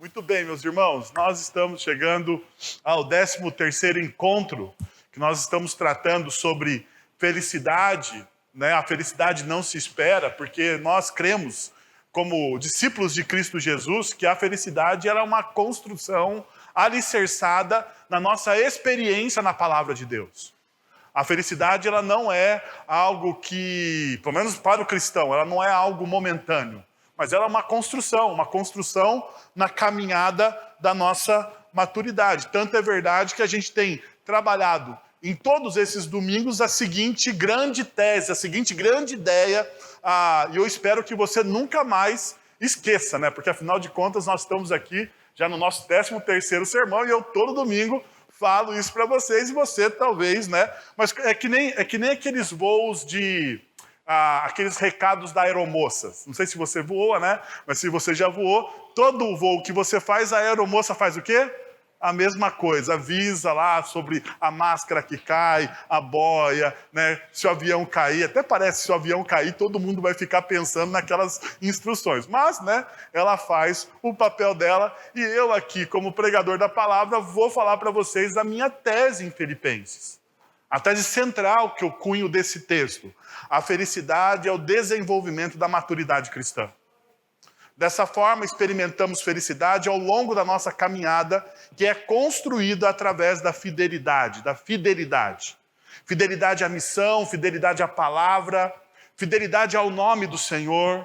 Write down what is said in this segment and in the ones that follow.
Muito bem, meus irmãos, nós estamos chegando ao 13º encontro, que nós estamos tratando sobre felicidade, né? A felicidade não se espera, porque nós cremos, como discípulos de Cristo Jesus, que a felicidade era uma construção alicerçada na nossa experiência na palavra de Deus. A felicidade, ela não é algo que, pelo menos para o cristão, ela não é algo momentâneo, mas ela é uma construção na caminhada da nossa maturidade. Tanto é verdade que a gente tem trabalhado em todos esses domingos a seguinte grande tese, a seguinte grande ideia, e eu espero que você nunca mais esqueça, né? Porque afinal de contas nós estamos aqui já no nosso 13º sermão e eu todo domingo falo isso para vocês e você talvez, né? Mas é que nem aqueles voos de... aqueles recados da aeromoça. Não sei se você voa, né? Mas se você já voou, todo voo que você faz, a aeromoça faz o quê? A mesma coisa, avisa lá sobre a máscara que cai, a boia, né? Se o avião cair, até parece que se o avião cair, todo mundo vai ficar pensando naquelas instruções. Mas, né, ela faz o papel dela e eu aqui, como pregador da palavra, vou falar para vocês a minha tese em Filipenses. A tese central que eu cunho desse texto. A felicidade é o desenvolvimento da maturidade cristã. Dessa forma, experimentamos felicidade ao longo da nossa caminhada, que é construída através da fidelidade. Fidelidade à missão, fidelidade à palavra, fidelidade ao nome do Senhor,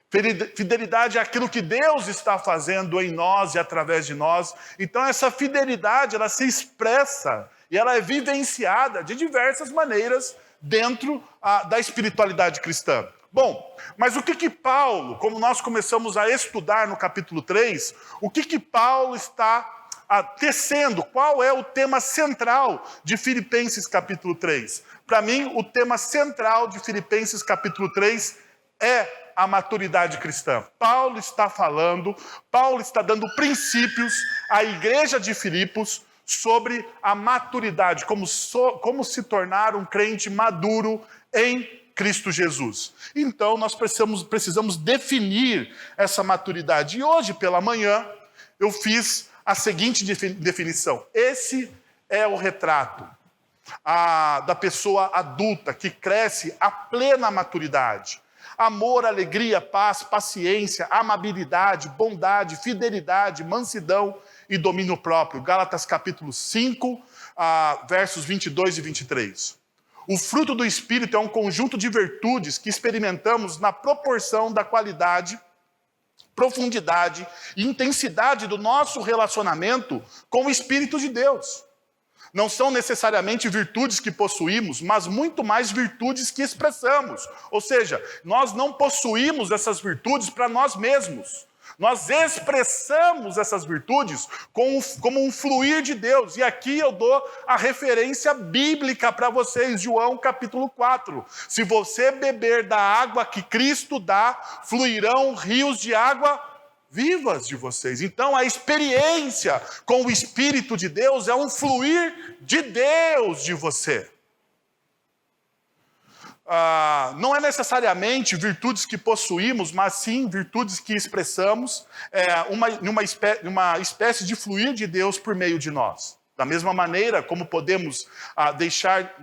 fidelidade àquilo que Deus está fazendo em nós e através de nós. Então, essa fidelidade, ela se expressa e ela é vivenciada de diversas maneiras dentro da espiritualidade cristã. Bom, mas o que Paulo, como nós começamos a estudar no capítulo 3, o que Paulo está tecendo? Qual é o tema central de Filipenses capítulo 3? Para mim, o tema central de Filipenses capítulo 3 é a maturidade cristã. Paulo está dando princípios à igreja de Filipos sobre a maturidade, como se tornar um crente maduro em Cristo Jesus. Então, nós precisamos definir essa maturidade. E hoje, pela manhã, eu fiz a seguinte definição. Esse é o retrato da pessoa adulta que cresce a plena maturidade. Amor, alegria, paz, paciência, amabilidade, bondade, fidelidade, mansidão e domínio próprio. Gálatas capítulo 5, versos 22 e 23. O fruto do Espírito é um conjunto de virtudes que experimentamos na proporção da qualidade, profundidade e intensidade do nosso relacionamento com o Espírito de Deus. Não são necessariamente virtudes que possuímos, mas muito mais virtudes que expressamos. Ou seja, nós não possuímos essas virtudes para nós mesmos. Nós expressamos essas virtudes como um fluir de Deus. E aqui eu dou a referência bíblica para vocês, João capítulo 4. Se você beber da água que Cristo dá, fluirão rios de água vivas de vocês. Então a experiência com o Espírito de Deus é um fluir de Deus de você. Não é necessariamente virtudes que possuímos, mas sim virtudes que expressamos uma espécie de fluir de Deus por meio de nós. Da mesma maneira como podemos deixar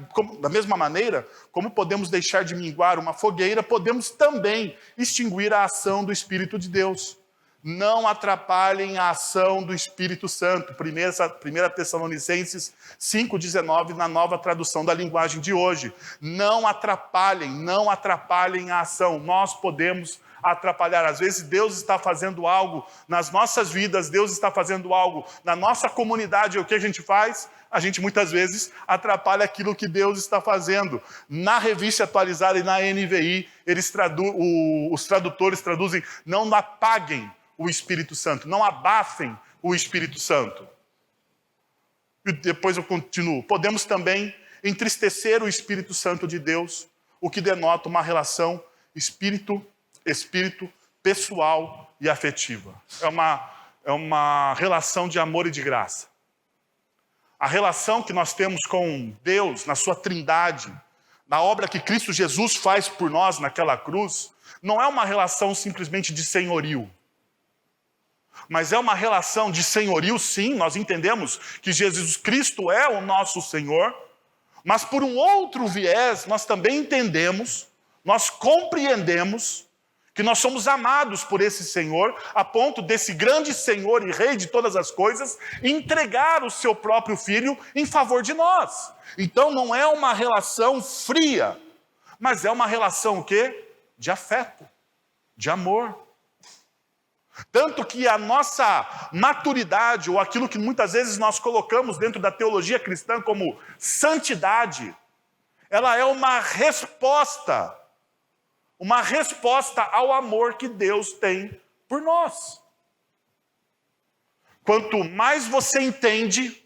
de minguar uma fogueira, podemos também extinguir a ação do Espírito de Deus. Não atrapalhem a ação do Espírito Santo. 1 Tessalonicenses 5,19, na nova tradução da linguagem de hoje. Não atrapalhem a ação. Nós podemos atrapalhar. Às vezes Deus está fazendo algo nas nossas vidas, Deus está fazendo algo na nossa comunidade. E o que a gente faz? A gente muitas vezes atrapalha aquilo que Deus está fazendo. Na Revista Atualizada e na NVI, os tradutores traduzem: não apaguem o Espírito Santo, não abafem o Espírito Santo. E depois eu continuo. Podemos também entristecer o Espírito Santo de Deus, o que denota uma relação espírito pessoal e afetiva. É uma relação de amor e de graça. A relação que nós temos com Deus, na sua trindade, na obra que Cristo Jesus faz por nós naquela cruz, não é uma relação simplesmente de senhorio. Mas é uma relação de senhorio, sim, nós entendemos que Jesus Cristo é o nosso Senhor, mas por um outro viés, nós também entendemos, nós compreendemos que nós somos amados por esse Senhor, a ponto desse grande Senhor e Rei de todas as coisas entregar o seu próprio Filho em favor de nós. Então não é uma relação fria, mas é uma relação o quê? De afeto, de amor. Tanto que a nossa maturidade, ou aquilo que muitas vezes nós colocamos dentro da teologia cristã como santidade, ela é uma resposta ao amor que Deus tem por nós. Quanto mais você entende,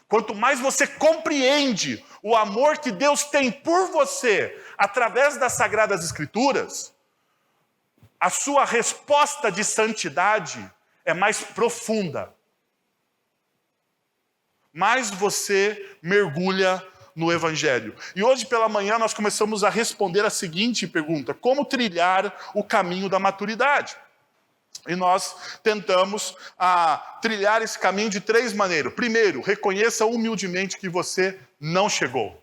quanto mais você compreende o amor que Deus tem por você através das Sagradas Escrituras, a sua resposta de santidade é mais profunda. Mais você mergulha no Evangelho. E hoje pela manhã nós começamos a responder a seguinte pergunta: como trilhar o caminho da maturidade? E nós tentamos trilhar esse caminho de 3 maneiras. Primeiro, reconheça humildemente que você não chegou.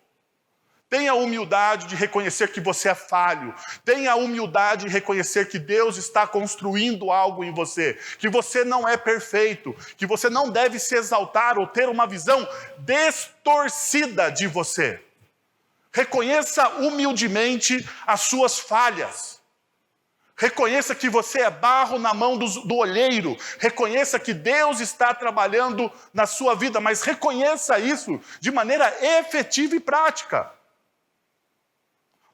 Tenha a humildade de reconhecer que você é falho. Tenha a humildade de reconhecer que Deus está construindo algo em você. Que você não é perfeito. Que você não deve se exaltar ou ter uma visão distorcida de você. Reconheça humildemente as suas falhas. Reconheça que você é barro na mão do olheiro. Reconheça que Deus está trabalhando na sua vida. Mas reconheça isso de maneira efetiva e prática.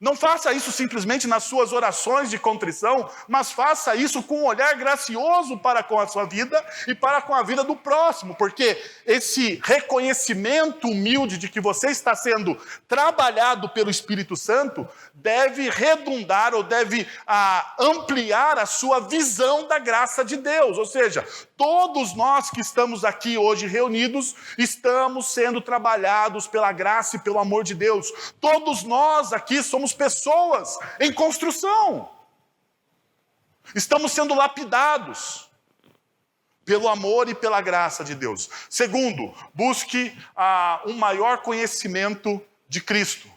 Não faça isso simplesmente nas suas orações de contrição, mas faça isso com um olhar gracioso para com a sua vida e para com a vida do próximo, porque esse reconhecimento humilde de que você está sendo trabalhado pelo Espírito Santo deve redundar ou deve ampliar a sua visão da graça de Deus. Ou seja, todos nós que estamos aqui hoje reunidos, estamos sendo trabalhados pela graça e pelo amor de Deus. Todos nós aqui somos pessoas em construção. Estamos sendo lapidados pelo amor e pela graça de Deus. Segundo, busque um maior conhecimento de Cristo.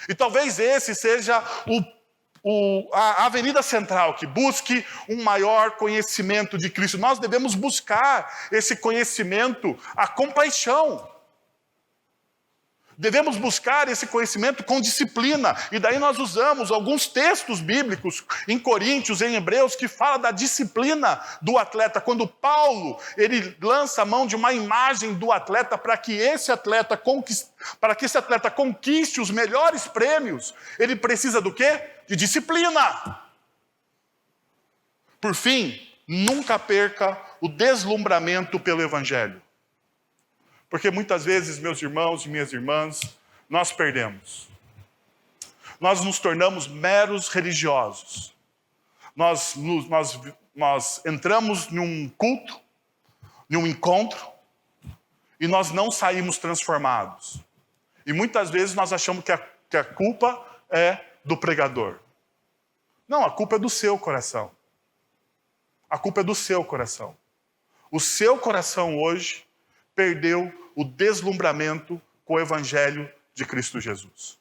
E talvez esse seja a avenida central, que busque um maior conhecimento de Cristo. Nós devemos buscar esse conhecimento, a compaixão. Devemos buscar esse conhecimento com disciplina. E daí nós usamos alguns textos bíblicos em Coríntios, em Hebreus, que fala da disciplina do atleta. Quando Paulo, ele lança a mão de uma imagem do atleta para que esse atleta conquiste os melhores prêmios, ele precisa do quê? De disciplina. Por fim, nunca perca o deslumbramento pelo Evangelho. Porque muitas vezes, meus irmãos e minhas irmãs, nós perdemos. Nós nos tornamos meros religiosos. Nós entramos num culto, num encontro, e nós não saímos transformados. E muitas vezes nós achamos que a culpa é do pregador. Não, a culpa é do seu coração. A culpa é do seu coração. O seu coração hoje perdeu o deslumbramento com o Evangelho de Cristo Jesus.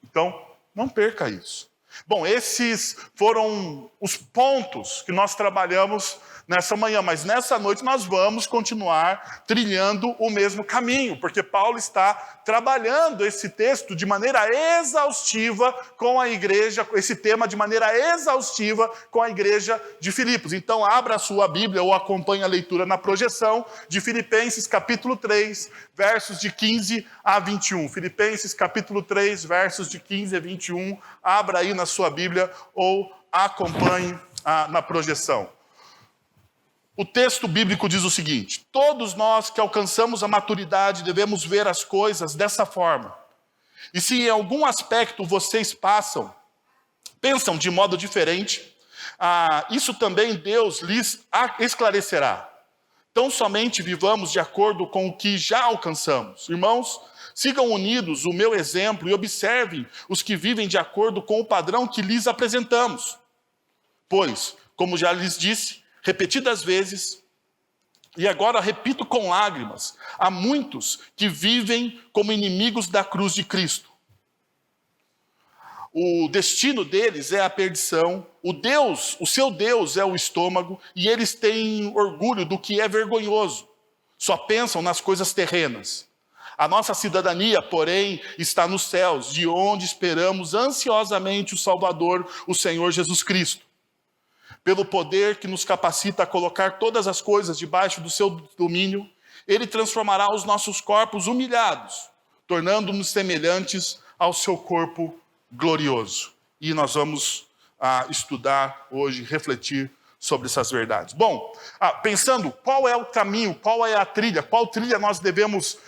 Então, não perca isso. Bom, esses foram os pontos que nós trabalhamos nessa manhã, mas nessa noite nós vamos continuar trilhando o mesmo caminho, porque Paulo está trabalhando esse texto de maneira exaustiva com a igreja, esse tema de maneira exaustiva com a igreja de Filipos. Então abra a sua Bíblia ou acompanhe a leitura na projeção de Filipenses capítulo 3, versos de 15 a 21. Filipenses capítulo 3, versos de 15 a 21. Abra aí na sua Bíblia ou acompanhe na projeção. O texto bíblico diz o seguinte: todos nós que alcançamos a maturidade devemos ver as coisas dessa forma. E se em algum aspecto vocês pensam de modo diferente, isso também Deus lhes esclarecerá. Tão somente vivamos de acordo com o que já alcançamos. Irmãos, sigam unidos o meu exemplo e observem os que vivem de acordo com o padrão que lhes apresentamos. Pois, como já lhes disse, repetidas vezes, e agora repito com lágrimas, há muitos que vivem como inimigos da cruz de Cristo. O destino deles é a perdição, o seu Deus é o estômago, e eles têm orgulho do que é vergonhoso. Só pensam nas coisas terrenas. A nossa cidadania, porém, está nos céus, de onde esperamos ansiosamente o Salvador, o Senhor Jesus Cristo. Pelo poder que nos capacita a colocar todas as coisas debaixo do seu domínio, Ele transformará os nossos corpos humilhados, tornando-nos semelhantes ao seu corpo glorioso. E nós vamos estudar hoje, refletir sobre essas verdades. Bom, pensando qual é o caminho, qual é a trilha, qual trilha nós devemos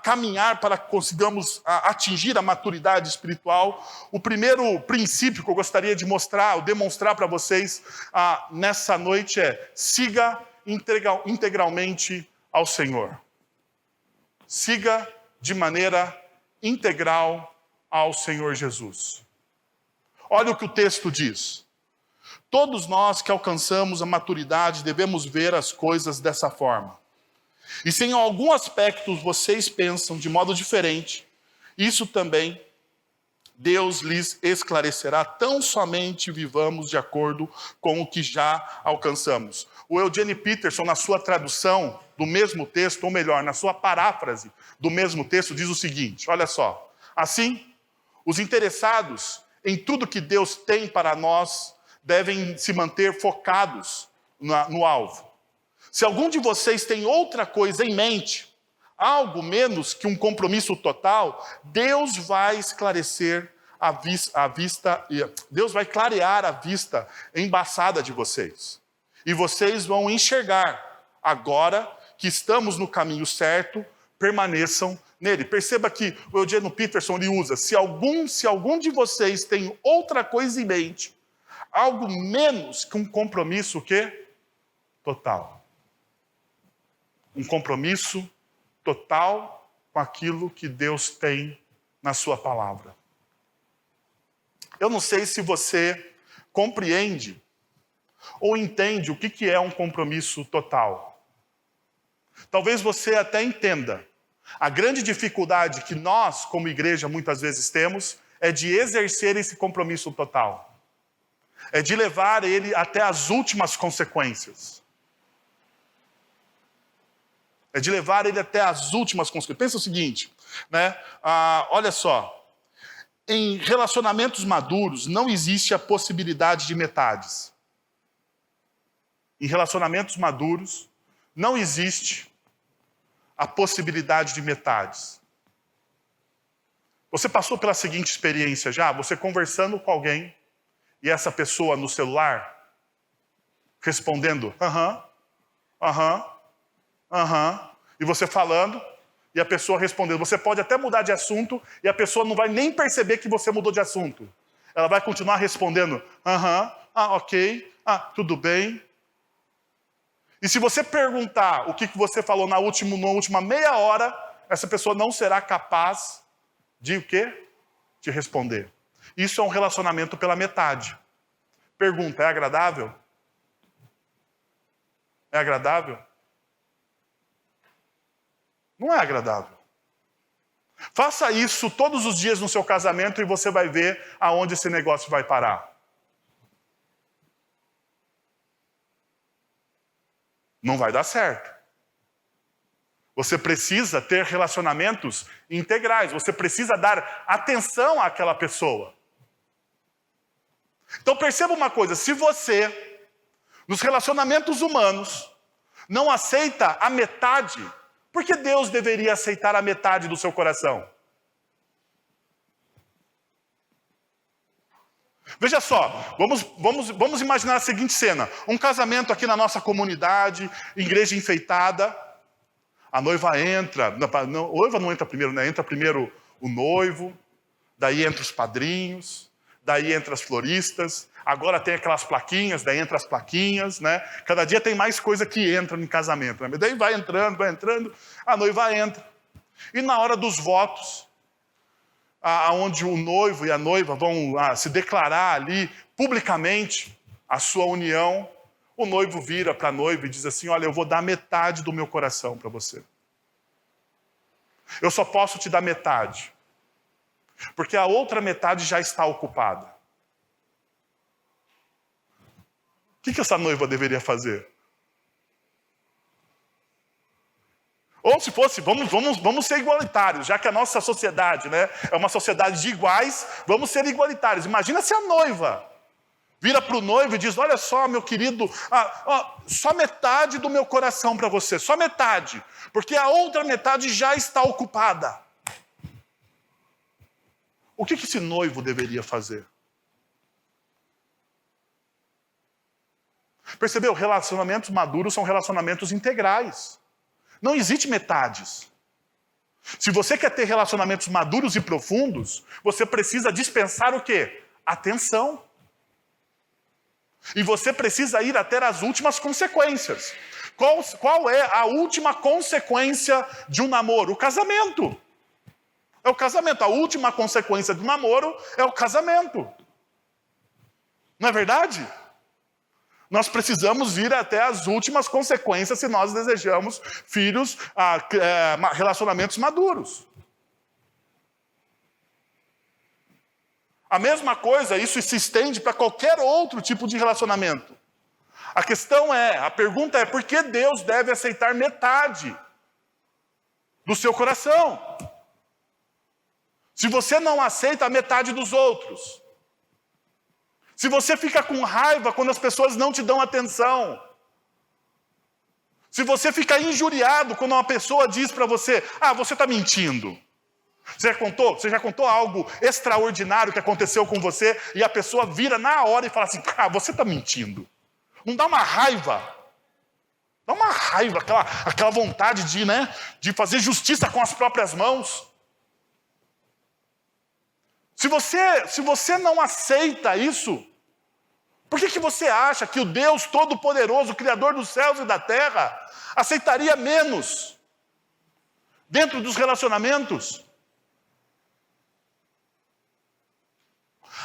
caminhar para que consigamos atingir a maturidade espiritual, o primeiro princípio que eu gostaria de mostrar, ou demonstrar para vocês nessa noite é: siga integralmente ao Senhor. Siga de maneira integral ao Senhor Jesus. Olha o que o texto diz. Todos nós que alcançamos a maturidade devemos ver as coisas dessa forma. E se em algum aspecto vocês pensam de modo diferente, isso também Deus lhes esclarecerá. Tão somente vivamos de acordo com o que já alcançamos. O Eugene Peterson, na sua tradução do mesmo texto, ou melhor, na sua paráfrase do mesmo texto, diz o seguinte, olha só. Assim, os interessados em tudo que Deus tem para nós devem se manter focados no alvo. Se algum de vocês tem outra coisa em mente, algo menos que um compromisso total, Deus vai esclarecer a vista, Deus vai clarear a vista embaçada de vocês. E vocês vão enxergar, agora que estamos no caminho certo, permaneçam nele. Perceba que o Eugene Peterson ele usa, se algum de vocês tem outra coisa em mente, algo menos que um compromisso o quê? Total. Um compromisso total com aquilo que Deus tem na sua palavra. Eu não sei se você compreende ou entende o que é um compromisso total. Talvez você até entenda. A grande dificuldade que nós, como igreja, muitas vezes temos, é de exercer esse compromisso total. É de levar ele até as últimas consequências. É de levar ele até as últimas consequências. Pensa o seguinte, né? Olha só. Em relacionamentos maduros, não existe a possibilidade de metades. Em relacionamentos maduros, não existe a possibilidade de metades. Você passou pela seguinte experiência já? Você conversando com alguém e essa pessoa no celular respondendo e você falando e a pessoa respondendo. Você pode até mudar de assunto e a pessoa não vai nem perceber que você mudou de assunto. Ela vai continuar respondendo ok, tudo bem. E se você perguntar o que você falou na última meia hora, essa pessoa não será capaz de o quê? De responder. Isso é um relacionamento pela metade. Pergunta, é agradável? É agradável? Não é agradável. Faça isso todos os dias no seu casamento e você vai ver aonde esse negócio vai parar. Não vai dar certo. Você precisa ter relacionamentos integrais. Você precisa dar atenção àquela pessoa. Então perceba uma coisa. Se você, nos relacionamentos humanos, não aceita a metade, por que Deus deveria aceitar a metade do seu coração? Veja só, vamos imaginar a seguinte cena. Um casamento aqui na nossa comunidade, igreja enfeitada. A noiva entra, a noiva não entra primeiro, né? Entra primeiro o noivo, daí entra os padrinhos, daí entra as floristas, agora tem aquelas plaquinhas, daí entra as plaquinhas, né? Cada dia tem mais coisa que entra no casamento, né? Daí vai entrando, a noiva entra. E na hora dos votos, onde o noivo e a noiva vão se declarar ali publicamente a sua união, O noivo vira para a noiva e diz assim: olha, eu vou dar metade do meu coração para você. Eu só posso te dar metade, porque a outra metade já está ocupada. O que essa noiva deveria fazer? Ou se fosse, vamos ser igualitários, já que a nossa sociedade, né, é uma sociedade de iguais, vamos ser igualitários. Imagina se a noiva vira para o noivo e diz: olha só, meu querido, só metade do meu coração para você, só metade, porque a outra metade já está ocupada. O que esse noivo deveria fazer? Percebeu? Relacionamentos maduros são relacionamentos integrais. Não existe metades. Se você quer ter relacionamentos maduros e profundos, você precisa dispensar o quê? Atenção. E você precisa ir até as últimas consequências. Qual é a última consequência de um namoro? O casamento. É o casamento. A última consequência do namoro é o casamento. Não é verdade? Nós precisamos ir até as últimas consequências se nós desejamos filhos, relacionamentos maduros. A mesma coisa, isso se estende para qualquer outro tipo de relacionamento. A pergunta é, por que Deus deve aceitar metade do seu coração? Se você não aceita a metade dos outros, se você fica com raiva quando as pessoas não te dão atenção, se você fica injuriado quando uma pessoa diz para você: você está mentindo. Você já contou algo extraordinário que aconteceu com você e a pessoa vira na hora e fala assim: você está mentindo. Não dá uma raiva? Dá uma raiva, aquela vontade de fazer justiça com as próprias mãos. Se você não aceita isso, por que você acha que o Deus Todo-Poderoso, Criador dos céus e da terra, aceitaria menos dentro dos relacionamentos?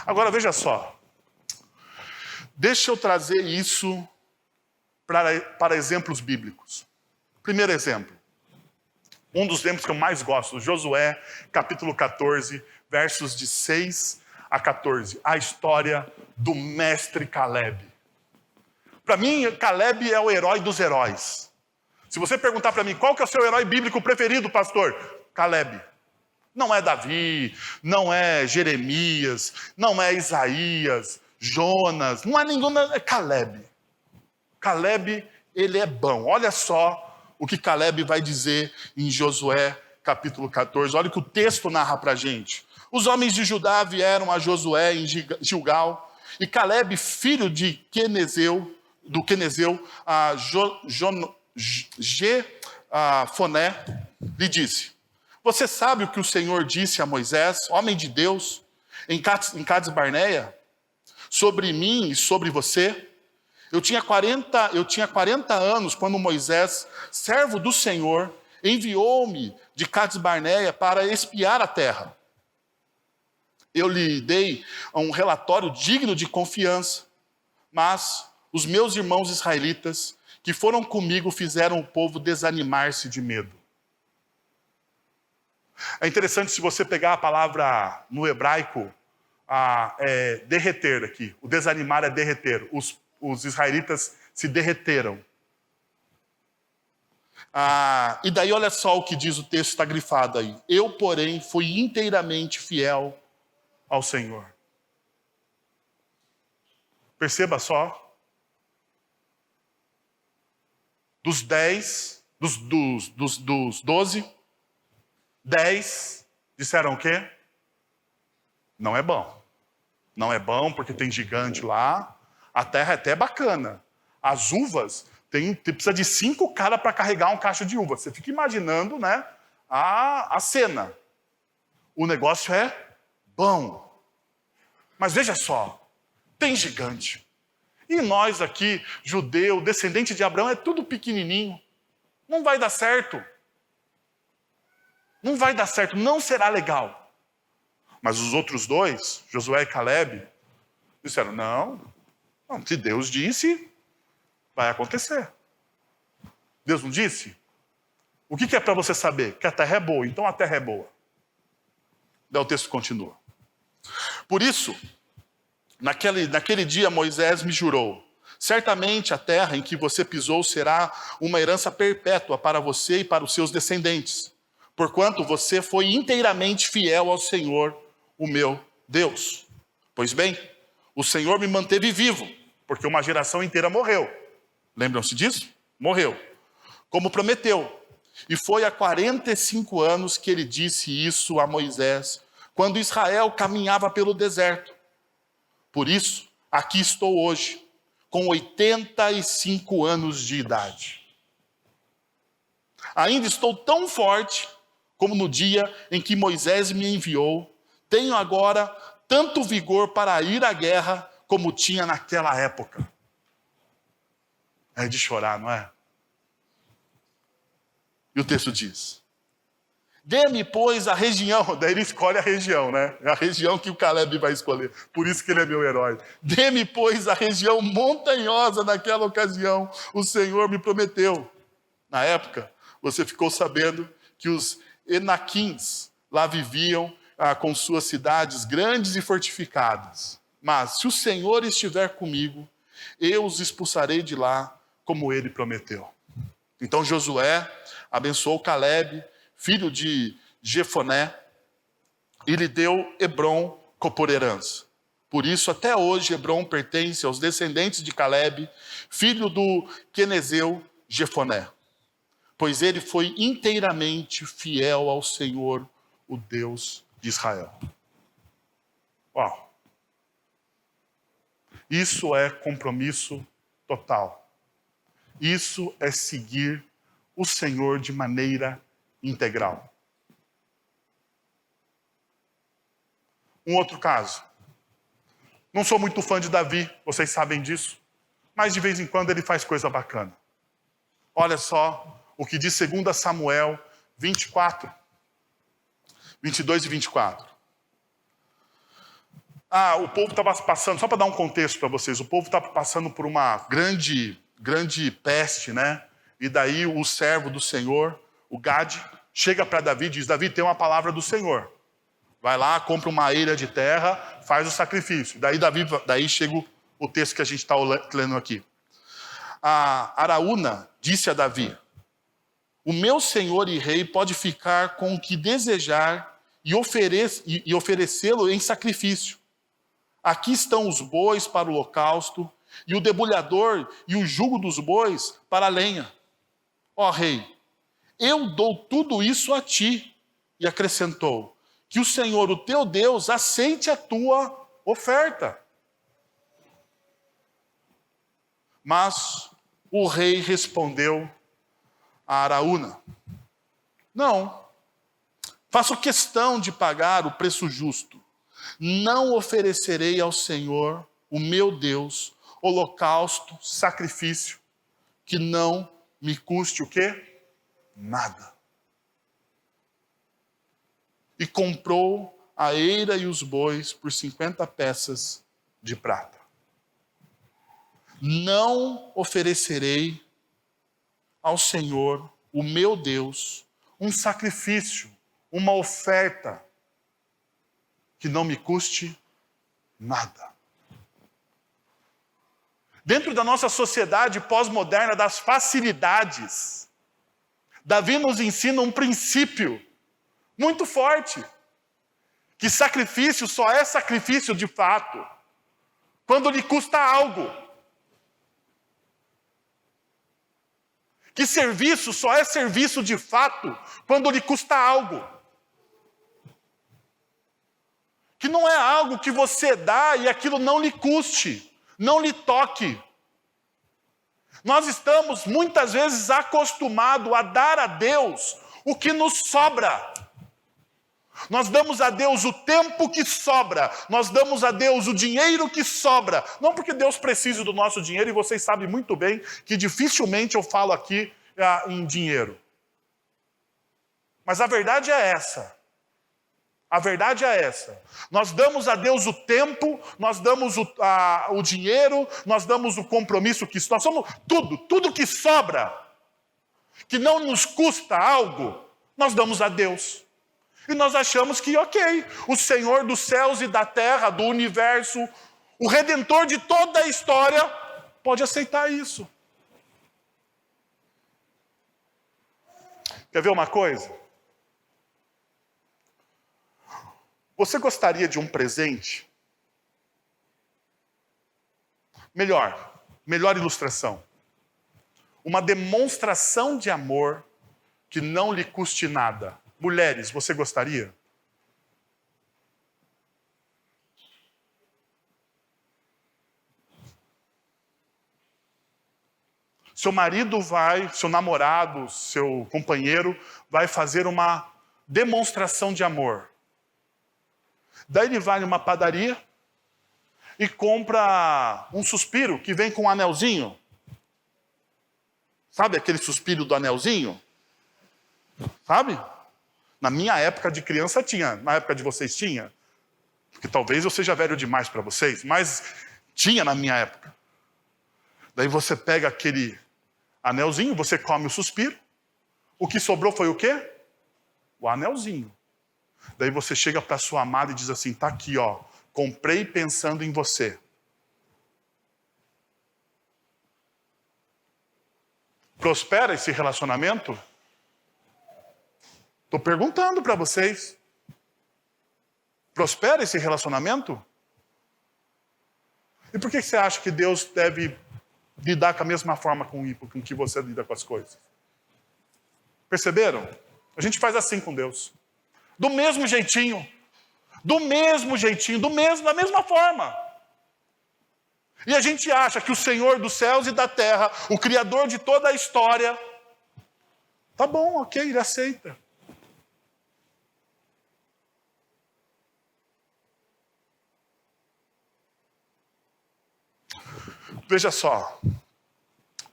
Agora, veja só. Deixa eu trazer isso para exemplos bíblicos. Primeiro exemplo. Um dos exemplos que eu mais gosto, Josué, capítulo 14, versos de 6 a 14. A história do mestre Caleb. Para mim, Caleb é o herói dos heróis. Se você perguntar para mim, qual que é o seu herói bíblico preferido, pastor? Caleb. Não é Davi, não é Jeremias, não é Isaías, Jonas, não é nenhum, é Caleb. Caleb, ele é bom. Olha só o que Caleb vai dizer em Josué, capítulo 14. Olha o que o texto narra para a gente. Os homens de Judá vieram a Josué em Gilgal, e Caleb, filho de Quenezeu, Jefoné, lhe disse: você sabe o que o Senhor disse a Moisés, homem de Deus, em Cades Barneia, sobre mim e sobre você? Eu tinha 40 anos quando Moisés, servo do Senhor, enviou-me de Cades Barneia para espiar a terra. Eu lhe dei um relatório digno de confiança, mas os meus irmãos israelitas que foram comigo fizeram o povo desanimar-se de medo. É interessante, se você pegar a palavra no hebraico, derreter aqui. O desanimar é derreter. Os israelitas se derreteram. E daí olha só o que diz o texto, está grifado aí. Eu, porém, fui inteiramente fiel ao Senhor. Perceba só. Dos 12, 10 disseram o quê? Não é bom. Não é bom porque tem gigante lá. A terra é até bacana. As uvas, precisa de 5 caras para carregar um cacho de uva. Você fica imaginando, né, a cena. O negócio é bom. Mas veja só, tem gigante. E nós aqui, judeu, descendente de Abraão, é tudo pequenininho. Não vai dar certo. Não vai dar certo, não será legal. Mas os outros dois, Josué e Caleb, disseram: não, se Deus disse, Vai acontecer. Deus não disse? O que é para você saber? Que a terra é boa, então a terra é boa. Daí o texto continua. Por isso, naquele dia Moisés me jurou: certamente a terra em que você pisou será uma herança perpétua para você e para os seus descendentes, porquanto você foi inteiramente fiel ao Senhor, o meu Deus. Pois bem, o Senhor me manteve vivo, porque uma geração inteira morreu. Lembram-se disso? Morreu. Como prometeu. E foi há 45 anos que ele disse isso a Moisés, quando Israel caminhava pelo deserto. Por isso, aqui estou hoje, com 85 anos de idade. Ainda estou tão forte como no dia em que Moisés me enviou. Tenho agora tanto vigor para ir à guerra como tinha naquela época. É de chorar, não é? E o texto diz: dê-me, pois, a região. Daí ele escolhe a região, né? É a região que o Caleb vai escolher. Por isso que ele é meu herói. Dê-me, pois, a região montanhosa naquela ocasião. O Senhor me prometeu. Na época, você ficou sabendo que os Enaquins lá viviam com suas cidades grandes e fortificadas. Mas, se o Senhor estiver comigo, eu os expulsarei de lá, como ele prometeu. Então Josué abençoou Caleb, filho de Jefoné, e lhe deu Hebrom por herança. Por isso, até hoje, Hebrom pertence aos descendentes de Caleb, filho do quenezeu Jefoné, pois ele foi inteiramente fiel ao Senhor, o Deus de Israel. Uau! Isso é compromisso total. Isso é seguir o Senhor de maneira integral. Um outro caso. Não sou muito fã de Davi, vocês sabem disso, mas de vez em quando ele faz coisa bacana. Olha só o que diz 2 Samuel 24, 22 e 24. O povo estava passando, só para dar um contexto para vocês, o povo estava passando por uma grande peste, né? E daí o servo do Senhor, o Gade, chega para Davi e diz: Davi, tem uma palavra do Senhor. Vai lá, compra uma eira de terra, faz o sacrifício. Daí chega o texto que a gente está lendo aqui. A Araúna disse a Davi: o meu senhor e rei pode ficar com o que desejar e oferecê-lo em sacrifício. Aqui estão os bois para o holocausto, e o debulhador e o jugo dos bois para a lenha. Ó rei, eu dou tudo isso a ti. E acrescentou: que o Senhor, o teu Deus, aceite a tua oferta. Mas o rei respondeu a Araúna: não, faço questão de pagar o preço justo. Não oferecerei ao Senhor, o meu Deus, holocausto, sacrifício, que não me custe o quê? Nada. E comprou a eira e os bois por 50 peças de prata. Não oferecerei ao Senhor, o meu Deus, um sacrifício, uma oferta, que não me custe nada. Dentro da nossa sociedade pós-moderna das facilidades, Davi nos ensina um princípio muito forte, que sacrifício só é sacrifício de fato quando lhe custa algo. Que serviço só é serviço de fato quando lhe custa algo. Que não é algo que você dá e aquilo não lhe custe, não lhe toque. Nós estamos muitas vezes acostumados a dar a Deus o que nos sobra. Nós damos a Deus o tempo que sobra, nós damos a Deus o dinheiro que sobra. Não porque Deus precise do nosso dinheiro, e vocês sabem muito bem que dificilmente eu falo aqui em dinheiro. Mas a verdade é essa. A verdade é essa. Nós damos a Deus o tempo, nós damos o dinheiro, nós damos o compromisso que nós somos tudo que sobra, que não nos custa algo, nós damos a Deus. E nós achamos que, ok, o Senhor dos céus e da terra, do universo, o Redentor de toda a história, pode aceitar isso. Quer ver uma coisa? Você gostaria de um presente? Melhor ilustração. Uma demonstração de amor que não lhe custe nada. Mulheres, você gostaria? Seu marido seu namorado, seu companheiro vai fazer uma demonstração de amor. Daí ele vai numa padaria e compra um suspiro que vem com um anelzinho. Sabe aquele suspiro do anelzinho? Sabe? Na minha época de criança tinha. Na época de vocês tinha? Porque talvez eu seja velho demais para vocês, mas tinha na minha época. Daí você pega aquele anelzinho, você come o suspiro. O que sobrou foi o quê? O anelzinho. Daí você chega para sua amada e diz assim, tá aqui, ó, comprei pensando em você. Prospera esse relacionamento? Estou perguntando para vocês. Prospera esse relacionamento? E por que você acha que Deus deve lidar com a mesma forma com que você lida com as coisas? Perceberam? A gente faz assim com Deus. Do mesmo jeitinho. Da mesma forma. E a gente acha que o Senhor dos céus e da terra, o Criador de toda a história, tá bom, ok, ele aceita. Veja só,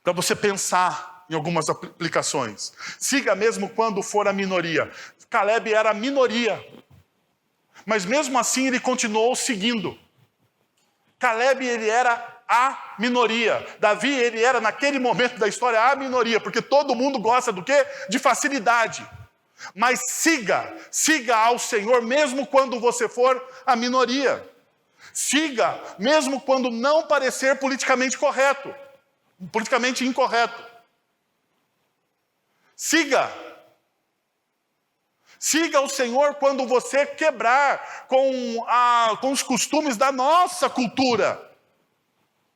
para você pensar em algumas aplicações. Siga mesmo quando for a minoria. Caleb era a minoria, mas mesmo assim ele continuou seguindo. Caleb, ele era a minoria. Davi, ele era naquele momento da história a minoria, porque todo mundo gosta do quê? De facilidade. Mas siga ao Senhor mesmo quando você for a minoria. Siga mesmo quando não parecer politicamente incorreto. Siga o Senhor quando você quebrar com os costumes da nossa cultura.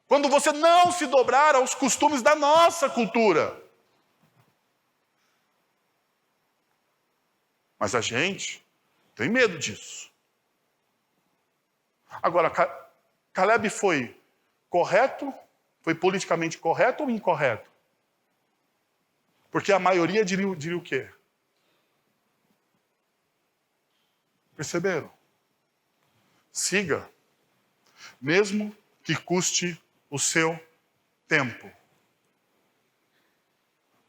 Quando você não se dobrar aos costumes da nossa cultura. Mas a gente tem medo disso. Agora, Caleb foi correto? Foi politicamente correto ou incorreto? Porque a maioria diria o quê? Perceberam? Siga, mesmo que custe o seu tempo.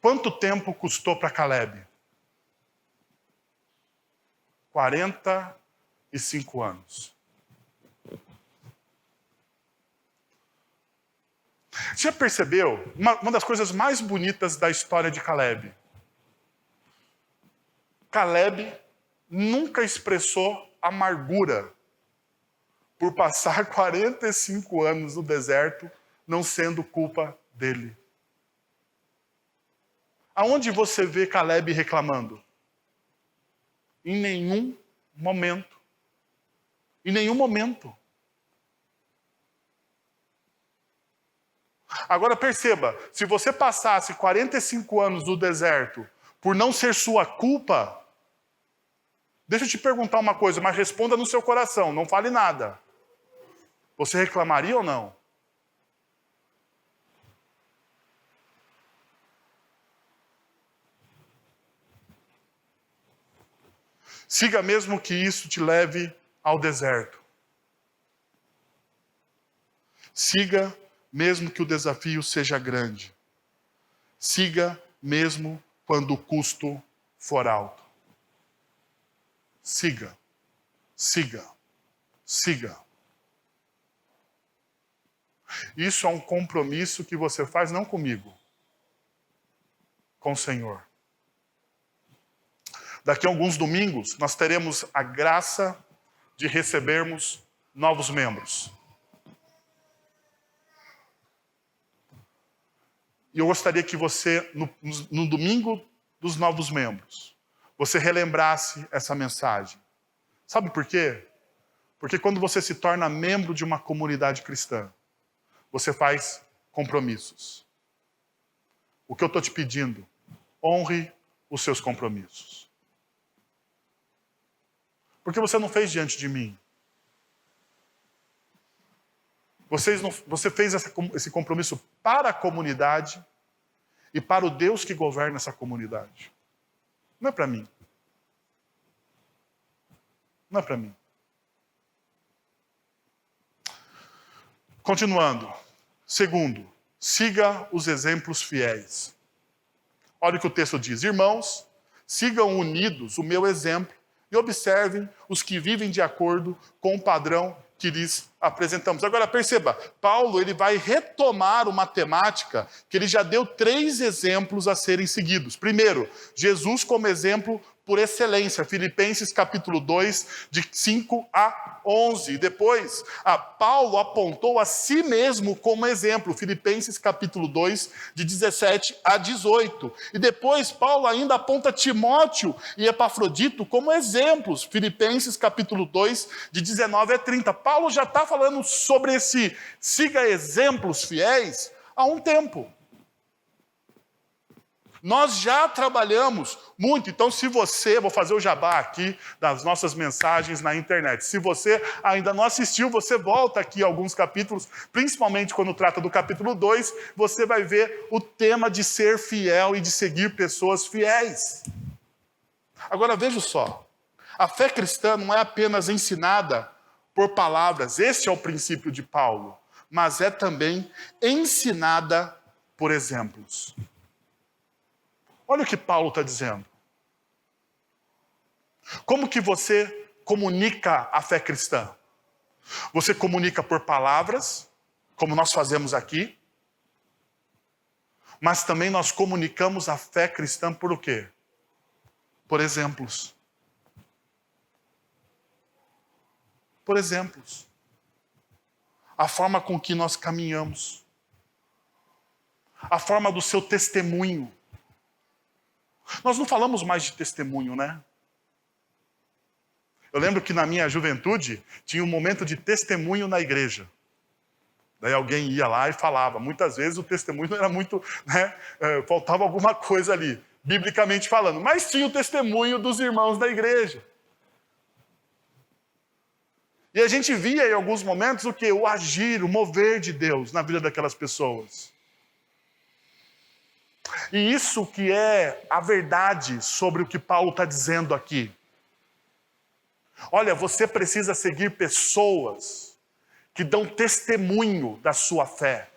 Quanto tempo custou para Caleb? 45 anos. Você já percebeu uma das coisas mais bonitas da história de Caleb? Caleb nunca expressou amargura por passar 45 anos no deserto, não sendo culpa dele. Aonde você vê Caleb reclamando? Em nenhum momento. Em nenhum momento. Agora perceba, se você passasse 45 anos no deserto por não ser sua culpa, deixa eu te perguntar uma coisa, mas responda no seu coração, não fale nada. Você reclamaria ou não? Siga mesmo que isso te leve ao deserto. Siga mesmo que o desafio seja grande. Siga mesmo quando o custo for alto. Siga. siga, siga. Isso é um compromisso que você faz não comigo, com o Senhor. Daqui a alguns domingos, nós teremos a graça de recebermos novos membros. E eu gostaria que você, no domingo dos novos membros, você relembrasse essa mensagem. Sabe por quê? Porque quando você se torna membro de uma comunidade cristã, você faz compromissos. O que eu estou te pedindo? Honre os seus compromissos. Porque você não fez diante de mim. Você fez esse compromisso para a comunidade e para o Deus que governa essa comunidade. Não é para mim. Não é para mim. Continuando. Segundo, siga os exemplos fiéis. Olha o que o texto diz. Irmãos, sigam unidos o meu exemplo e observem os que vivem de acordo com o padrão que lhes apresentamos. Agora perceba, Paulo ele vai retomar uma temática que ele já deu 3 exemplos a serem seguidos. Primeiro, Jesus como exemplo por excelência, Filipenses capítulo 2, de 5 a 11. E depois, Paulo apontou a si mesmo como exemplo, Filipenses capítulo 2, de 17 a 18. E depois, Paulo ainda aponta Timóteo e Epafrodito como exemplos, Filipenses capítulo 2, de 19 a 30. Paulo já está falando sobre esse siga exemplos fiéis há um tempo. Nós já trabalhamos muito, então vou fazer o jabá aqui das nossas mensagens na internet. Se você ainda não assistiu, você volta aqui alguns capítulos, principalmente quando trata do capítulo 2, você vai ver o tema de ser fiel e de seguir pessoas fiéis. Agora veja só, a fé cristã não é apenas ensinada por palavras, esse é o princípio de Paulo, mas é também ensinada por exemplos. Olha o que Paulo está dizendo. Como que você comunica a fé cristã? Você comunica por palavras, como nós fazemos aqui, mas também nós comunicamos a fé cristã por o quê? Por exemplos. Por exemplos. A forma com que nós caminhamos. A forma do seu testemunho. Nós não falamos mais de testemunho, né? Eu lembro que na minha juventude tinha um momento de testemunho na igreja. Daí alguém ia lá e falava. Muitas vezes o testemunho não era muito, né? Faltava alguma coisa ali, biblicamente falando. Mas tinha o testemunho dos irmãos da igreja. E a gente via em alguns momentos o quê? O agir, o mover de Deus na vida daquelas pessoas. E isso que é a verdade sobre o que Paulo está dizendo aqui. Olha, você precisa seguir pessoas que dão testemunho da sua fé,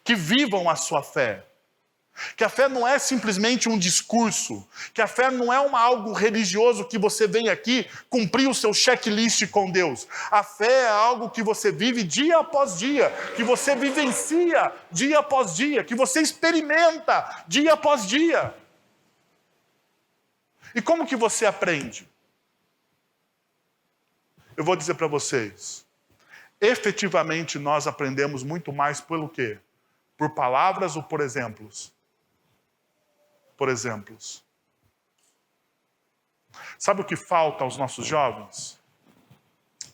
que vivam a sua fé. Que a fé não é simplesmente um discurso, que a fé não é algo religioso que você vem aqui cumprir o seu checklist com Deus. A fé é algo que você vive dia após dia, que você vivencia dia após dia, que você experimenta dia após dia. E como que você aprende? Eu vou dizer para vocês, efetivamente nós aprendemos muito mais pelo quê? Por palavras ou por exemplos? Por exemplos. Sabe o que falta aos nossos jovens?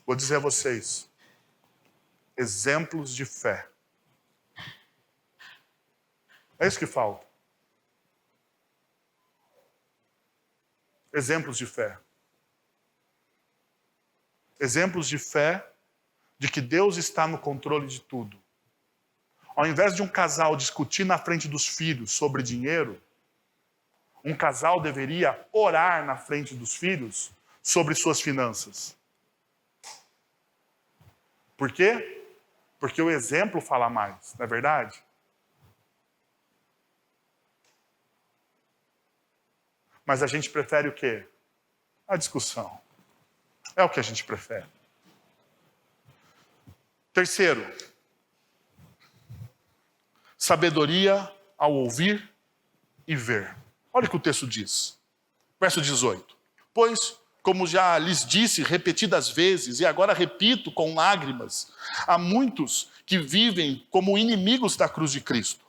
Vou dizer a vocês. Exemplos de fé. É isso que falta. Exemplos de fé. Exemplos de fé de que Deus está no controle de tudo. Ao invés de um casal discutir na frente dos filhos sobre dinheiro, um casal deveria orar na frente dos filhos sobre suas finanças. Por quê? Porque o exemplo fala mais, não é verdade? Mas a gente prefere o quê? A discussão. É o que a gente prefere. Terceiro, sabedoria ao ouvir e ver. Olha o que o texto diz. Verso 18. Pois, como já lhes disse repetidas vezes, e agora repito com lágrimas, há muitos que vivem como inimigos da cruz de Cristo.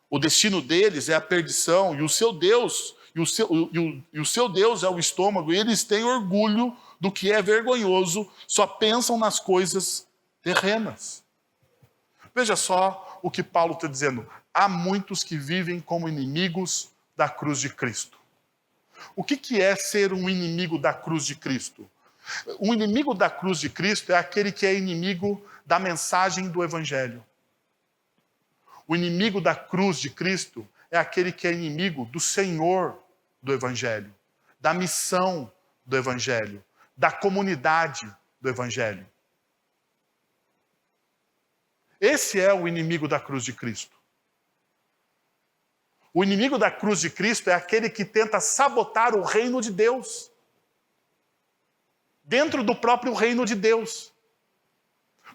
O destino deles é a perdição, e o seu Deus, o seu Deus é o estômago, e eles têm orgulho do que é vergonhoso, só pensam nas coisas terrenas. Veja só o que Paulo está dizendo. Há muitos que vivem como inimigos da cruz de Cristo. O que é ser um inimigo da cruz de Cristo? Um inimigo da cruz de Cristo é aquele que é inimigo da mensagem do Evangelho. O inimigo da cruz de Cristo é aquele que é inimigo do Senhor do Evangelho, da missão do Evangelho, da comunidade do Evangelho. Esse é o inimigo da cruz de Cristo. O inimigo da cruz de Cristo é aquele que tenta sabotar o reino de Deus. Dentro do próprio reino de Deus.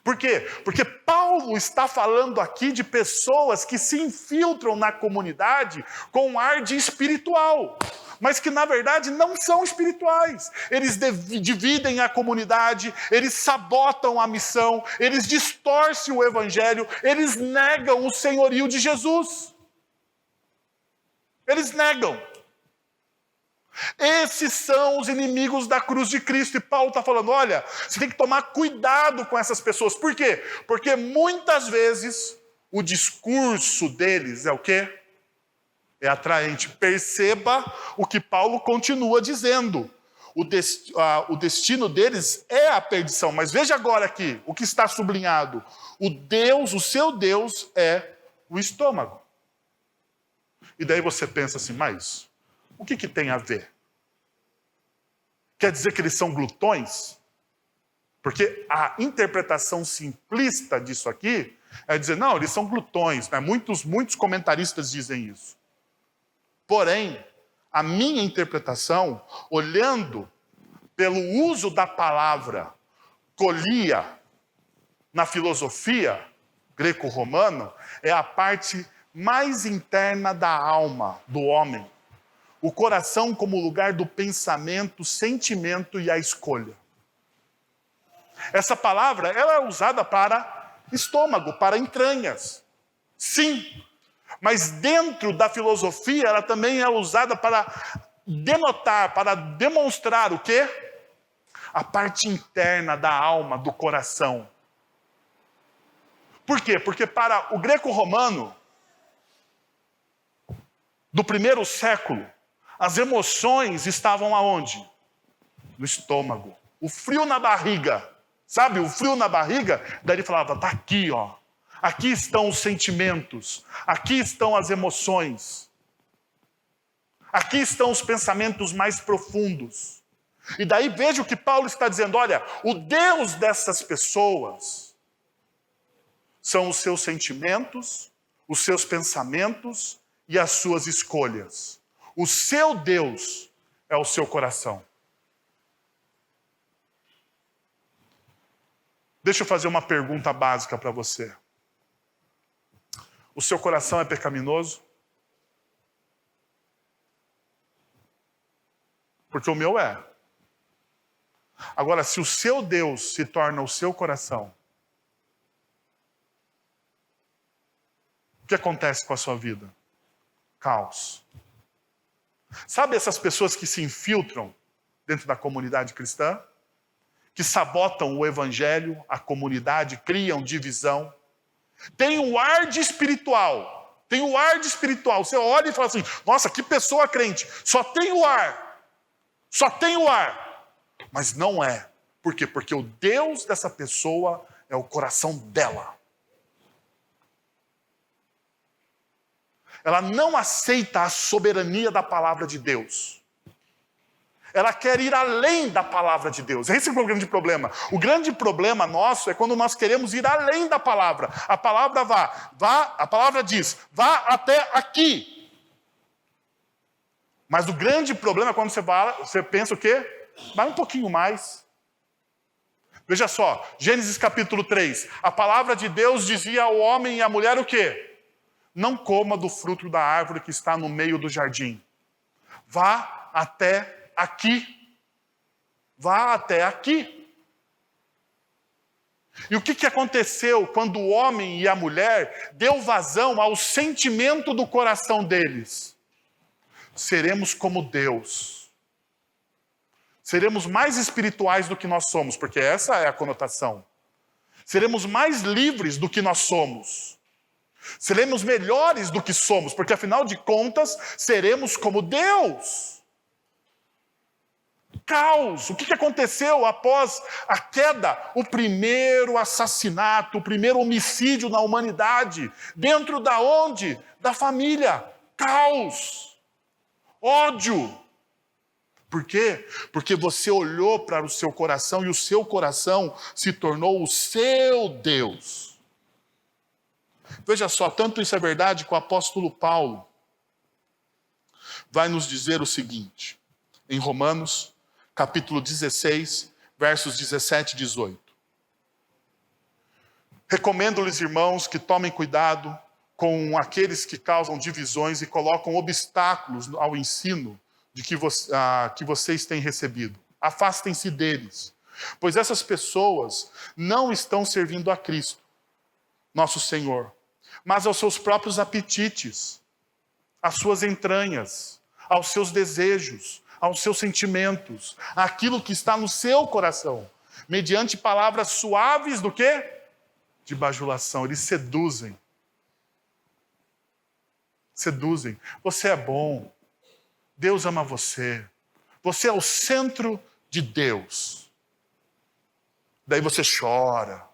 Por quê? Porque Paulo está falando aqui de pessoas que se infiltram na comunidade com um ar de espiritual, mas que na verdade não são espirituais. Eles dividem a comunidade, eles sabotam a missão, eles distorcem o evangelho, eles negam o senhorio de Jesus. Eles negam. Esses são os inimigos da cruz de Cristo. E Paulo está falando, olha, você tem que tomar cuidado com essas pessoas. Por quê? Porque muitas vezes o discurso deles é o quê? É atraente. Perceba o que Paulo continua dizendo. O destino deles é a perdição. Mas veja agora aqui, o que está sublinhado. O seu Deus é o estômago. E daí você pensa assim, mas o que tem a ver? Quer dizer que eles são glutões? Porque a interpretação simplista disso aqui é dizer, não, eles são glutões. Né? Muitos comentaristas dizem isso. Porém, a minha interpretação, olhando pelo uso da palavra colia na filosofia greco-romana, é a parte mais interna da alma do homem. O coração como lugar do pensamento, sentimento e a escolha. Essa palavra, ela é usada para estômago, para entranhas. Sim, mas dentro da filosofia, ela também é usada para denotar, para demonstrar o quê? A parte interna da alma, do coração. Por quê? Porque para o greco-romano, do primeiro século, as emoções estavam aonde? No estômago. O frio na barriga. Sabe, o frio na barriga? Daí ele falava, tá aqui, ó. Aqui estão os sentimentos. Aqui estão as emoções. Aqui estão os pensamentos mais profundos. E daí veja o que Paulo está dizendo. Olha, o Deus dessas pessoas são os seus sentimentos, os seus pensamentos e as suas escolhas. O seu Deus é o seu coração. Deixa eu fazer uma pergunta básica para você. O seu coração é pecaminoso? Porque o meu é. Agora, se o seu Deus se torna o seu coração, o que acontece com a sua vida? Caos. Sabe essas pessoas que se infiltram dentro da comunidade cristã? Que sabotam o evangelho, a comunidade, criam divisão. Tem o ar de espiritual. Tem o ar de espiritual. Você olha e fala assim, nossa, que pessoa crente. Só tem o ar. Só tem o ar. Mas não é. Por quê? Porque o Deus dessa pessoa é o coração dela. Ela não aceita a soberania da palavra de Deus. Ela quer ir além da palavra de Deus. Esse é o grande problema. O grande problema nosso é quando nós queremos ir além da palavra. A palavra a palavra diz, vá até aqui. Mas o grande problema é quando você pensa o quê? Vai um pouquinho mais. Veja só, Gênesis capítulo 3. A palavra de Deus dizia ao homem e à mulher o quê? Não coma do fruto da árvore que está no meio do jardim. Vá até aqui. Vá até aqui. E o que aconteceu quando o homem e a mulher deu vazão ao sentimento do coração deles? Seremos como Deus. Seremos mais espirituais do que nós somos, porque essa é a conotação. Seremos mais livres do que nós somos. Seremos melhores do que somos, porque afinal de contas, seremos como Deus. Caos. O que aconteceu após a queda? O primeiro assassinato, o primeiro homicídio na humanidade. Dentro da onde? Da família. Caos. Ódio. Por quê? Porque você olhou para o seu coração e o seu coração se tornou o seu Deus. Veja só, tanto isso é verdade que o apóstolo Paulo vai nos dizer o seguinte, em Romanos, capítulo 16, versos 17 e 18. Recomendo-lhes, irmãos, que tomem cuidado com aqueles que causam divisões e colocam obstáculos ao ensino de que vocês têm recebido. Afastem-se deles, pois essas pessoas não estão servindo a Cristo, nosso Senhor, mas aos seus próprios apetites, às suas entranhas, aos seus desejos, aos seus sentimentos, àquilo que está no seu coração, mediante palavras suaves do quê? De bajulação. Eles seduzem. Seduzem. Você é bom. Deus ama você. Você é o centro de Deus. Daí você chora.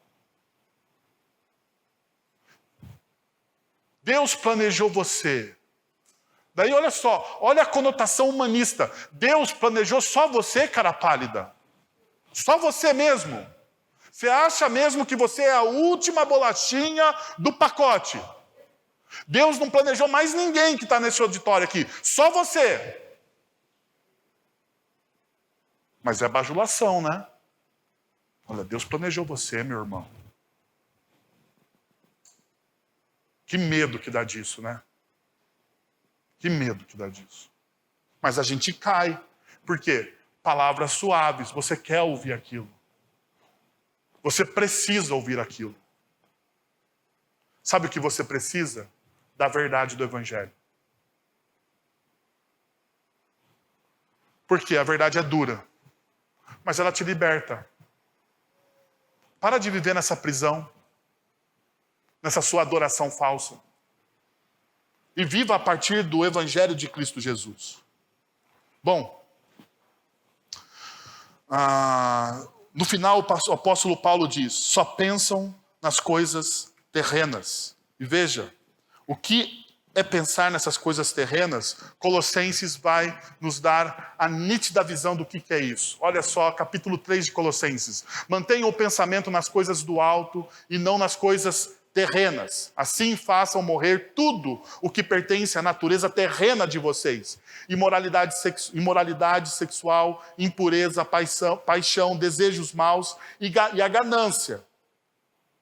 Deus planejou você. Daí olha só, olha a conotação humanista. Deus planejou só você, cara pálida. Só você mesmo. Você acha mesmo que você é a última bolachinha do pacote? Deus não planejou mais ninguém que está nesse auditório aqui. Só você. Mas é bajulação, né? Olha, Deus planejou você, meu irmão. Que medo que dá disso, né? Que medo que dá disso. Mas a gente cai. Por quê? Palavras suaves. Você quer ouvir aquilo. Você precisa ouvir aquilo. Sabe o que você precisa? Da verdade do Evangelho. Porque a verdade é dura. Mas ela te liberta. Para de viver nessa prisão. Nessa sua adoração falsa. E viva a partir do Evangelho de Cristo Jesus. Bom, no final o apóstolo Paulo diz, só pensam nas coisas terrenas. E veja, o que é pensar nessas coisas terrenas? Colossenses vai nos dar a nítida visão do que é isso. Olha só, capítulo 3 de Colossenses. Mantenham o pensamento nas coisas do alto e não nas coisas terrenas. Assim façam morrer tudo o que pertence à natureza terrena de vocês. Imoralidade sexual, impureza, paixão, desejos maus e a ganância,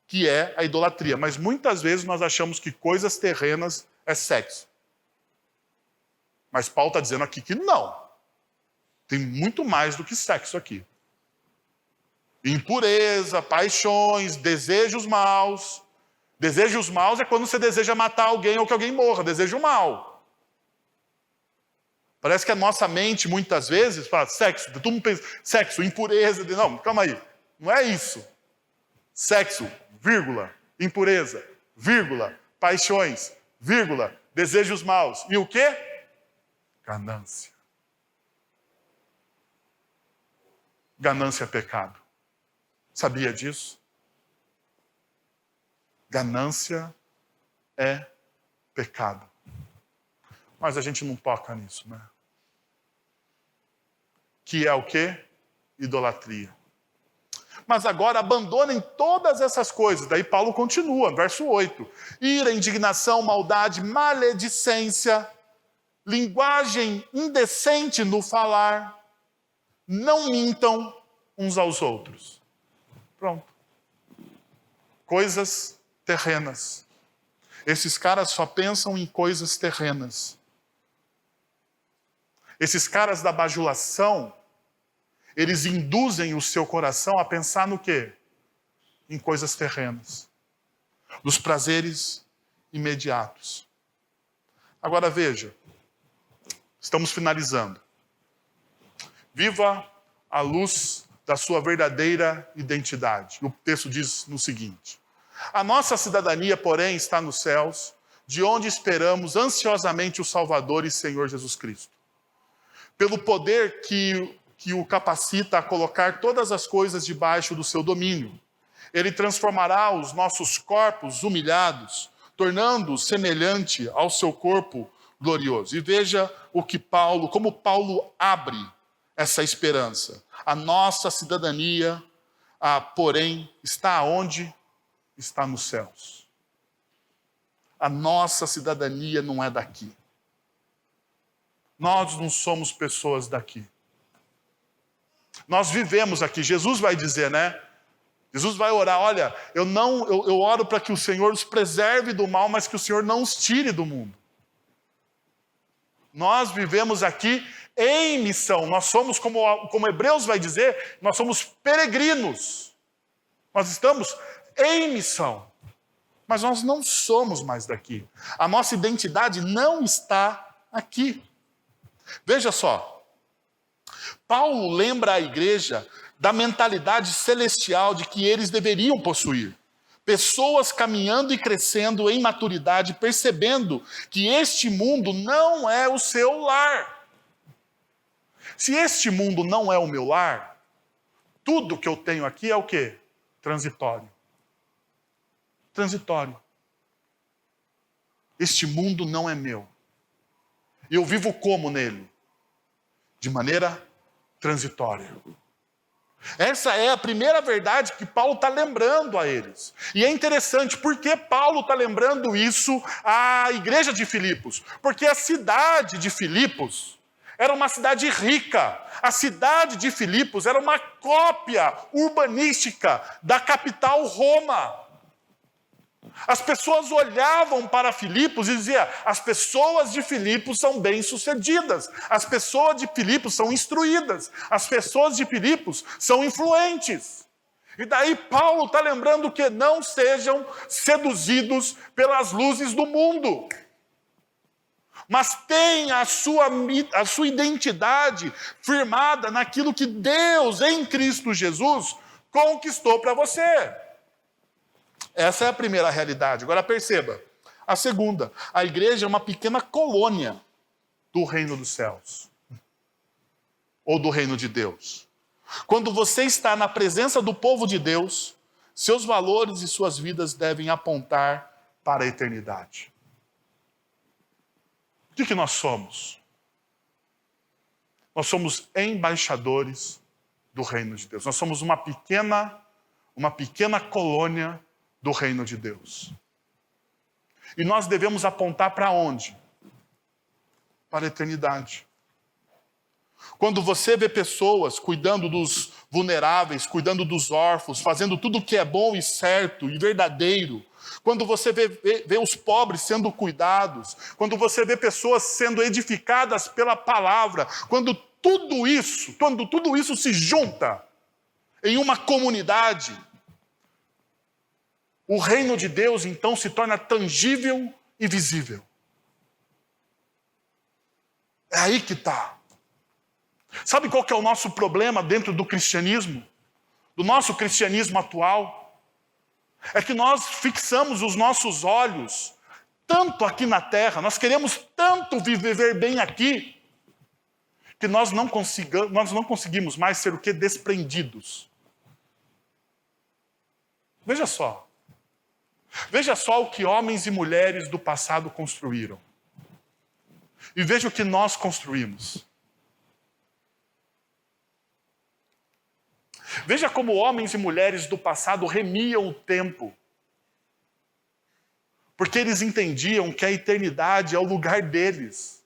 que é a idolatria. Mas muitas vezes nós achamos que coisas terrenas é sexo. Mas Paulo está dizendo aqui que não. Tem muito mais do que sexo aqui. Impureza, paixões, desejos maus. Desejos maus é quando você deseja matar alguém ou que alguém morra. Desejo mal. Parece que a nossa mente, muitas vezes, fala sexo. Todo mundo pensa, sexo, impureza. Não, calma aí. Não é isso. Sexo, vírgula, impureza, vírgula, paixões, vírgula, desejos maus. E o quê? Ganância. Ganância é pecado. Sabia disso? Ganância é pecado. Mas a gente não toca nisso, né? Que é o quê? Idolatria. Mas agora abandonem todas essas coisas. Daí Paulo continua, verso 8. Ira, indignação, maldade, maledicência, linguagem indecente no falar. não mintam uns aos outros. Pronto. Coisas terrenas. Esses caras só pensam em coisas terrenas. Esses caras da bajulação, eles induzem o seu coração a pensar no quê? Em coisas terrenas. Nos prazeres imediatos. Agora veja, estamos finalizando. Viva a luz da sua verdadeira identidade. O texto diz no seguinte: a nossa cidadania, porém, está nos céus, de onde esperamos ansiosamente o Salvador e Senhor Jesus Cristo. Pelo poder que o capacita a colocar todas as coisas debaixo do seu domínio, ele transformará os nossos corpos humilhados, tornando-os semelhante ao seu corpo glorioso. E veja como Paulo abre essa esperança. A nossa cidadania, porém, está onde? Está nos céus. A nossa cidadania não é daqui. Nós não somos pessoas daqui. Nós vivemos aqui. Jesus vai dizer, né? Jesus vai orar, olha, eu oro para que o Senhor os preserve do mal, mas que o Senhor não os tire do mundo. Nós vivemos aqui em missão. Nós somos, como Hebreus vai dizer, nós somos peregrinos. Nós estamos em missão. Mas nós não somos mais daqui. A nossa identidade não está aqui. Veja só. Paulo lembra a igreja da mentalidade celestial de que eles deveriam possuir. Pessoas caminhando e crescendo em maturidade, percebendo que este mundo não é o seu lar. Se este mundo não é o meu lar, tudo que eu tenho aqui é o quê? Transitório. Transitório. Este mundo não é meu. E eu vivo como nele? De maneira transitória. Essa é a primeira verdade que Paulo está lembrando a eles. E é interessante, porque Paulo está lembrando isso à igreja de Filipos? Porque a cidade de Filipos era uma cidade rica. A cidade de Filipos era uma cópia urbanística da capital Roma. As pessoas olhavam para Filipos e diziam, as pessoas de Filipos são bem-sucedidas, as pessoas de Filipos são instruídas, as pessoas de Filipos são influentes. E daí Paulo está lembrando que não sejam seduzidos pelas luzes do mundo, mas tenha a sua identidade firmada naquilo que Deus, em Cristo Jesus, conquistou para você. Essa é a primeira realidade. Agora perceba, a segunda, a igreja é uma pequena colônia do reino dos céus, ou do reino de Deus. Quando você está na presença do povo de Deus, seus valores e suas vidas devem apontar para a eternidade. O que nós somos? Nós somos embaixadores do reino de Deus. Nós somos uma pequena colônia do reino de Deus. E nós devemos apontar para onde? Para a eternidade. Quando você vê pessoas cuidando dos vulneráveis, cuidando dos órfãos, fazendo tudo o que é bom e certo e verdadeiro, quando você vê os pobres sendo cuidados, quando você vê pessoas sendo edificadas pela palavra, quando tudo isso se junta em uma comunidade, o reino de Deus, então, se torna tangível e visível. É aí que está. Sabe qual que é o nosso problema dentro do cristianismo? Do nosso cristianismo atual? É que nós fixamos os nossos olhos tanto aqui na terra, nós queremos tanto viver bem aqui, que nós não conseguimos mais ser o quê? Desprendidos. Veja só. Veja só o que homens e mulheres do passado construíram. E veja o que nós construímos. Veja como homens e mulheres do passado remiam o tempo. Porque eles entendiam que a eternidade é o lugar deles.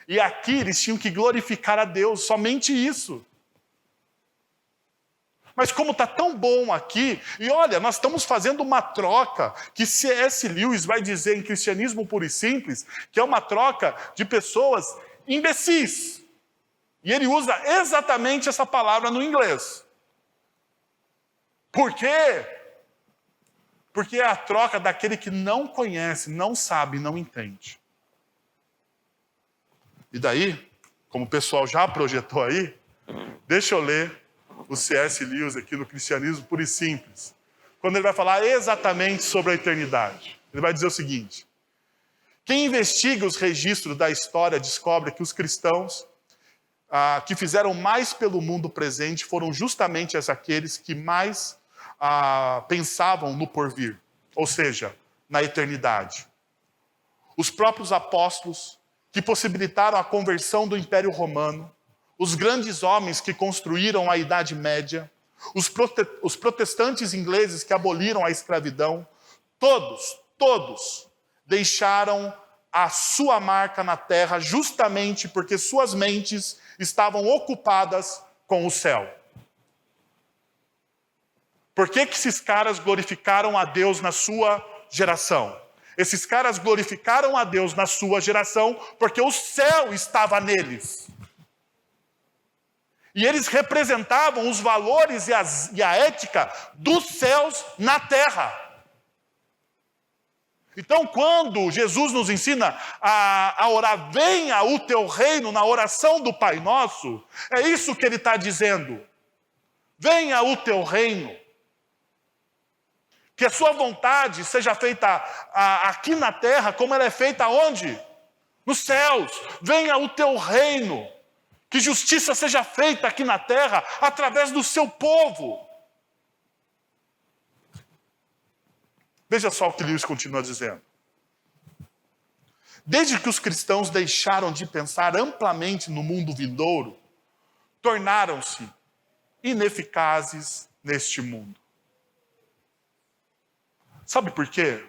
E aqui eles tinham que glorificar a Deus, somente isso. Mas como está tão bom aqui, e olha, nós estamos fazendo uma troca que C.S. Lewis vai dizer em Cristianismo Puro e Simples, que é uma troca de pessoas imbecis. E ele usa exatamente essa palavra no inglês. Por quê? Porque é a troca daquele que não conhece, não sabe, não entende. E daí, como o pessoal já projetou aí, deixa eu ler o C.S. Lewis aqui no Cristianismo Puro e Simples, quando ele vai falar exatamente sobre a eternidade. Ele vai dizer o seguinte: quem investiga os registros da história descobre que os cristãos que fizeram mais pelo mundo presente foram justamente aqueles que mais pensavam no porvir, ou seja, na eternidade. Os próprios apóstolos que possibilitaram a conversão do Império Romano, os grandes homens que construíram a Idade Média, os protestantes ingleses que aboliram a escravidão, todos deixaram a sua marca na terra justamente porque suas mentes estavam ocupadas com o céu. Por que esses caras glorificaram a Deus na sua geração? Esses caras glorificaram a Deus na sua geração porque o céu estava neles. E eles representavam os valores e a ética dos céus na terra. Então, quando Jesus nos ensina a orar, venha o teu reino, na oração do Pai Nosso, é isso que ele está dizendo. Venha o teu reino. Que a sua vontade seja feita aqui na terra, como ela é feita onde? Nos céus. Venha o teu reino. Que justiça seja feita aqui na terra, através do seu povo. Veja só o que Lewis continua dizendo. Desde que os cristãos deixaram de pensar amplamente no mundo vindouro, tornaram-se ineficazes neste mundo. Sabe por quê?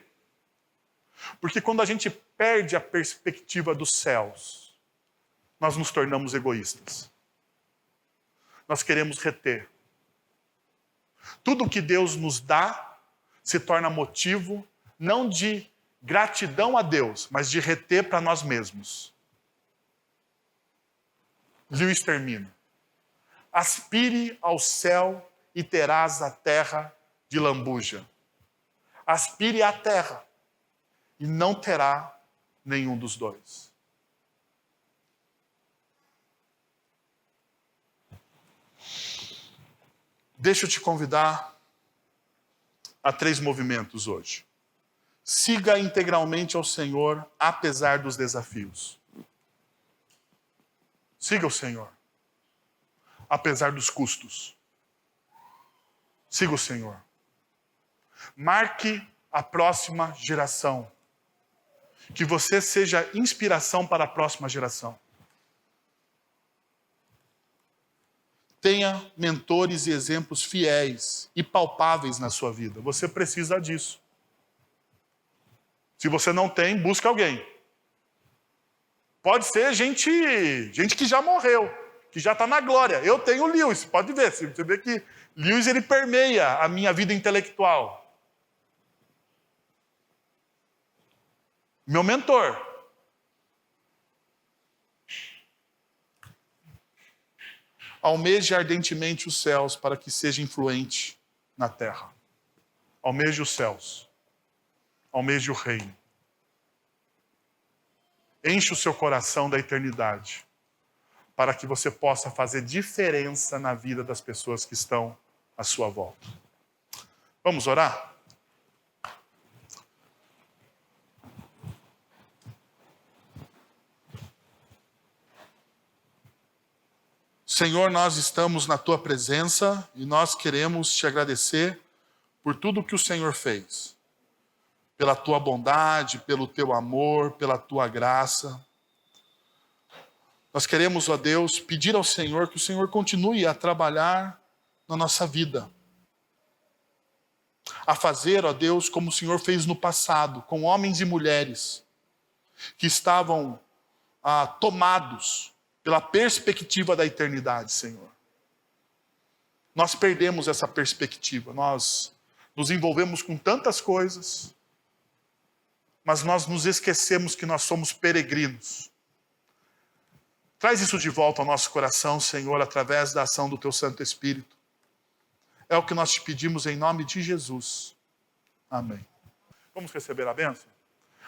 Porque quando a gente perde a perspectiva dos céus, nós nos tornamos egoístas. Nós queremos reter. Tudo que Deus nos dá se torna motivo não de gratidão a Deus, mas de reter para nós mesmos. Lewis termina. Aspire ao céu e terás a terra de lambuja. Aspire à terra e não terá nenhum dos dois. Deixa eu te convidar a 3 movimentos hoje. Siga integralmente ao Senhor, apesar dos desafios. Siga o Senhor, apesar dos custos. Siga o Senhor. Marque a próxima geração. Que você seja inspiração para a próxima geração. Tenha mentores e exemplos fiéis e palpáveis na sua vida. Você precisa disso. Se você não tem, busque alguém. Pode ser gente que já morreu, que já está na glória. Eu tenho o Lewis, pode ver. Você vê que Lewis ele permeia a minha vida intelectual. Meu mentor. Almeje ardentemente os céus para que seja influente na terra. Almeje os céus. Almeje o reino. Enche o seu coração da eternidade para que você possa fazer diferença na vida das pessoas que estão à sua volta. Vamos orar? Senhor, nós estamos na Tua presença e nós queremos Te agradecer por tudo que o Senhor fez. Pela Tua bondade, pelo Teu amor, pela Tua graça. Nós queremos, ó Deus, pedir ao Senhor que o Senhor continue a trabalhar na nossa vida. A fazer, ó Deus, como o Senhor fez no passado, com homens e mulheres que estavam tomados pela perspectiva da eternidade, Senhor. nós perdemos essa perspectiva. Nós nos envolvemos com tantas coisas, mas nós nos esquecemos que nós somos peregrinos. Traz isso de volta ao nosso coração, Senhor, através da ação do Teu Santo Espírito. É o que nós te pedimos em nome de Jesus. Amém. Vamos receber a bênção?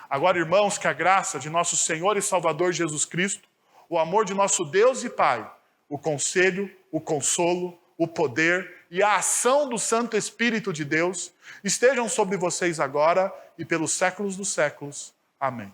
Agora, irmãos, que a graça de nosso Senhor e Salvador Jesus Cristo, o amor de nosso Deus e Pai, o conselho, o consolo, o poder e a ação do Santo Espírito de Deus estejam sobre vocês agora e pelos séculos dos séculos. Amém.